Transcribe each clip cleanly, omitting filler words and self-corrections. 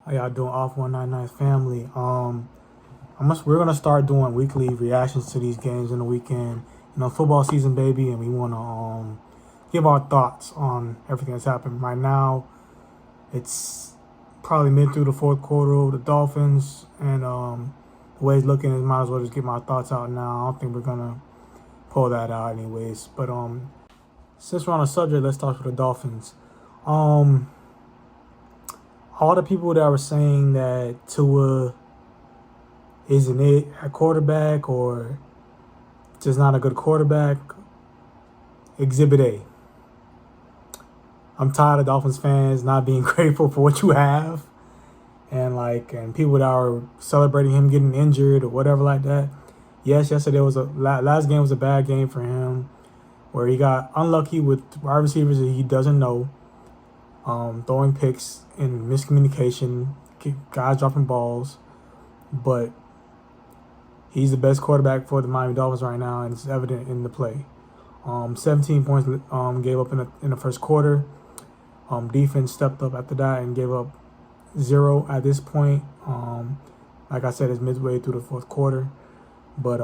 How y'all doing, off 199 family? We're gonna start doing weekly reactions to these games in the weekend. Football season, baby, and we wanna give our thoughts on everything that's happened right now. It's probably mid through the fourth quarter. The Dolphins and the way it's looking, is might as well just get my thoughts out now. I don't think we're gonna pull that out anyways. But since we're on the subject, let's talk with the Dolphins. All the people that were saying that Tua isn't it at quarterback or just not a good quarterback, Exhibit A. I'm tired of Dolphins fans not being grateful for what you have, and people that are celebrating him getting injured or whatever like that. Yes, yesterday was last game was a bad game for him, where he got unlucky with wide receivers that he doesn't know, throwing picks and miscommunication, guys dropping balls, but he's the best quarterback for the Miami Dolphins right now, and it's evident in the play. 17 points gave up in the first quarter. Defense stepped up after that and gave up 0 at this point. Like I said, it's midway through the fourth quarter, but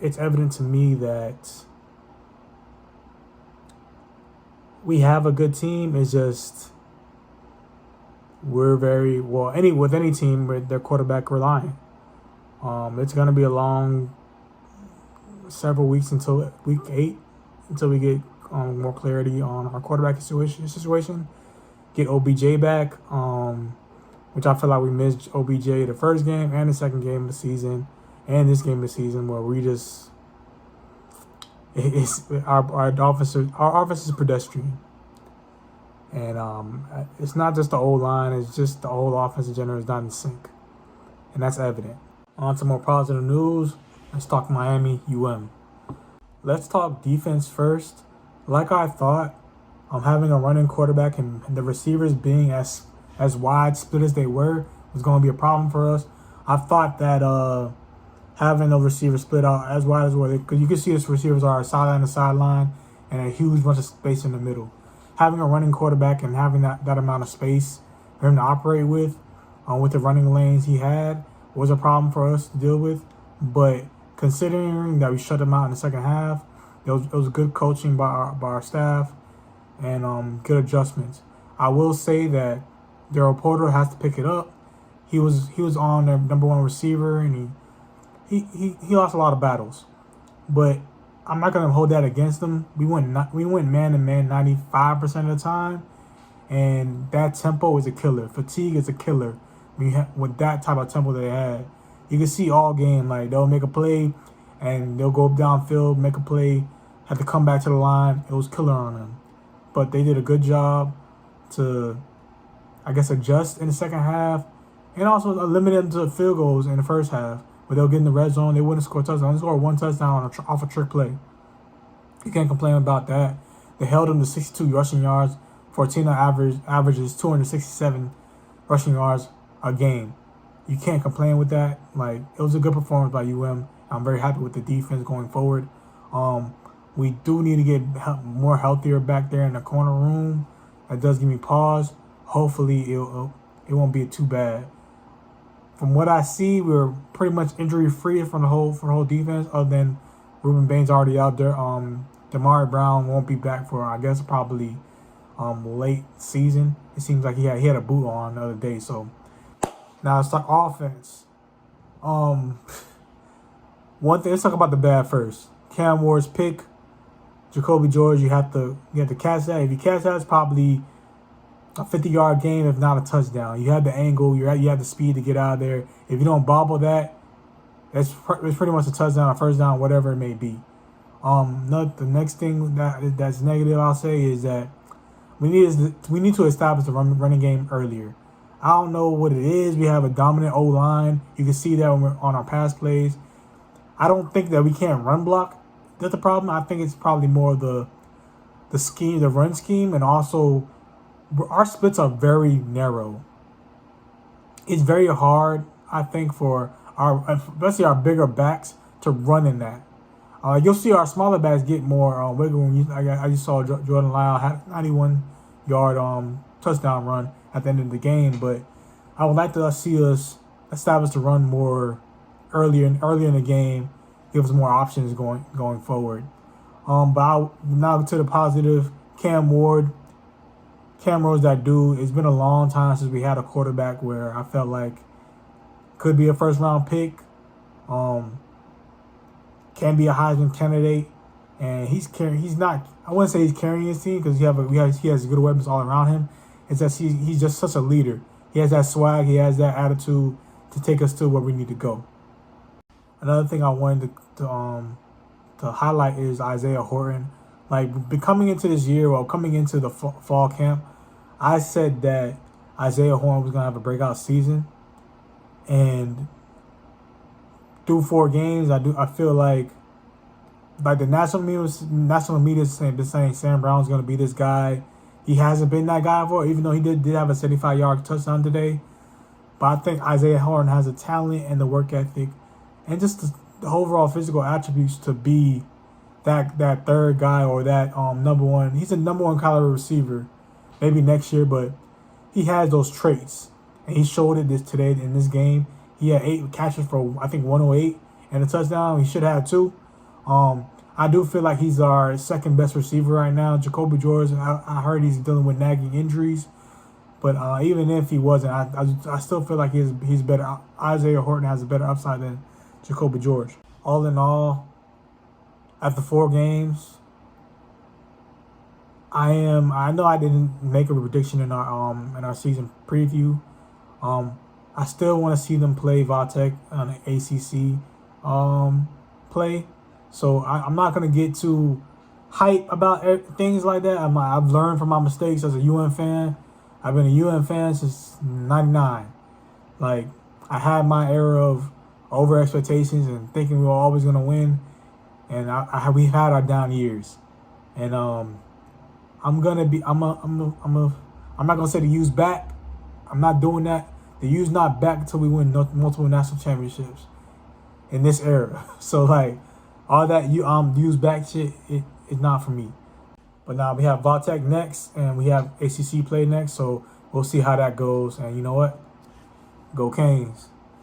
it's evident to me that we have a good team. It's just we're very well with any team with their quarterback reliant. It's going to be a long several weeks until week 8 until we get more clarity on our quarterback situation. Get OBJ back, which I feel like we missed OBJ the first game and the second game of the season and this game of the season, where we just our offense is pedestrian. And it's not just the O-line, it's just the whole offense in general is not in sync. And that's evident. On to more positive news. Let's talk Miami UM. Let's talk defense first. Like I thought, having a running quarterback and the receivers being as wide split as they were was going to be a problem for us. I thought that having the receivers split out as wide as well, because you can see the receivers are sideline to sideline and a huge bunch of space in the middle. Having a running quarterback and having that amount of space for him to operate with the running lanes he had, was a problem for us to deal with. But considering that we shut him out in the second half, it was good coaching by our staff and good adjustments. I will say that the reporter has to pick it up. He was on their number one receiver, and he lost a lot of battles, but I'm not gonna hold that against him. We went man to man 95% of the time, and that tempo is a killer. Fatigue is a killer. With that type of tempo they had, you can see all game, like they'll make a play and they'll go downfield, make a play, have to come back to the line. It was killer on them, but they did a good job to, I guess, adjust in the second half, and also limit them to field goals in the first half. Where they'll get in the red zone, they wouldn't score a touchdown. They scored one touchdown off a trick play. You can't complain about that. They held them to 62 rushing yards for a team that averages 267 rushing yards a game. You can't complain with that. Like, it was a good performance by UM. I'm very happy with the defense going forward. We do need to get more healthier back there in the corner room. That does give me pause. Hopefully, it won't be too bad. From what I see, we're pretty much injury free for the whole defense, other than Ruben Bain's already out there. Damari Brown won't be back for, I guess, probably late season. It seems like he had a boot on the other day. So now let's talk offense. One thing, let's talk about the bad first. Cam Ward's pick, Jacoby George. You have to catch that. If you catch that, it's probably a 50-yard game, if not a touchdown. You had the angle, you had the speed to get out of there. If you don't bobble that, it's pretty much a touchdown, a first down, whatever it may be. The next thing that's negative, I'll say, is that we need to establish the running game earlier. I don't know what it is. We have a dominant O-line. You can see that when we're on our pass plays. I don't think that we can't run block. That's the problem. I think it's probably more the scheme, the run scheme, and also our splits are very narrow. It's very hard, I think, for especially our bigger backs to run in that. You'll see our smaller backs get more wiggle room. I just saw Jordan Lyle had a 91-yard touchdown run at the end of the game, but I would like to see us establish the run more earlier in the game, give us more options going forward. Now to the positive, Cam Ward's that dude. It's been a long time since we had a quarterback where I felt like could be a first round pick, can be a Heisman candidate, and he's not. I wouldn't say he's carrying his team because he has good weapons all around him. It's that he's just such a leader. He has that swag. He has that attitude to take us to where we need to go. Another thing I wanted to highlight is Isaiah Horton. Like, coming into this year, or coming into the fall camp, I said that Isaiah Horton was gonna have a breakout season, and through 4 games, I feel like the national media has been saying Sam Brown's gonna be this guy. He hasn't been that guy for, even though he did have a 75-yard touchdown today. But I think Isaiah Horton has the talent and the work ethic, and just the overall physical attributes to be that third guy, or that number one. He's a number 1 caliber receiver, maybe next year, but he has those traits, and he showed it today in this game. He had 8 catches for, I think, 108 and a touchdown. He should have 2. I do feel like he's our second best receiver right now. Jacoby George, I heard he's dealing with nagging injuries, but even if he wasn't, I still feel like he's better. Isaiah Horton has a better upside than Jacoby George. All in all, after 4 games, I know I didn't make a prediction in our season preview. I still want to see them play Vatek on an ACC play. So I'm not going to get too hype about things like that. I've learned from my mistakes as a UM fan. I've been a UM fan since '99. Like, I had my era of over expectations and thinking we were always going to win. And we've had our down years. And I'm not going to say the U's back. I'm not doing that. The U's not back until we win multiple national championships in this era. So, like, all that U's back shit, it's not for me. But now we have Vatek next, and we have ACC play next, so we'll see how that goes. And you know what? Go Canes.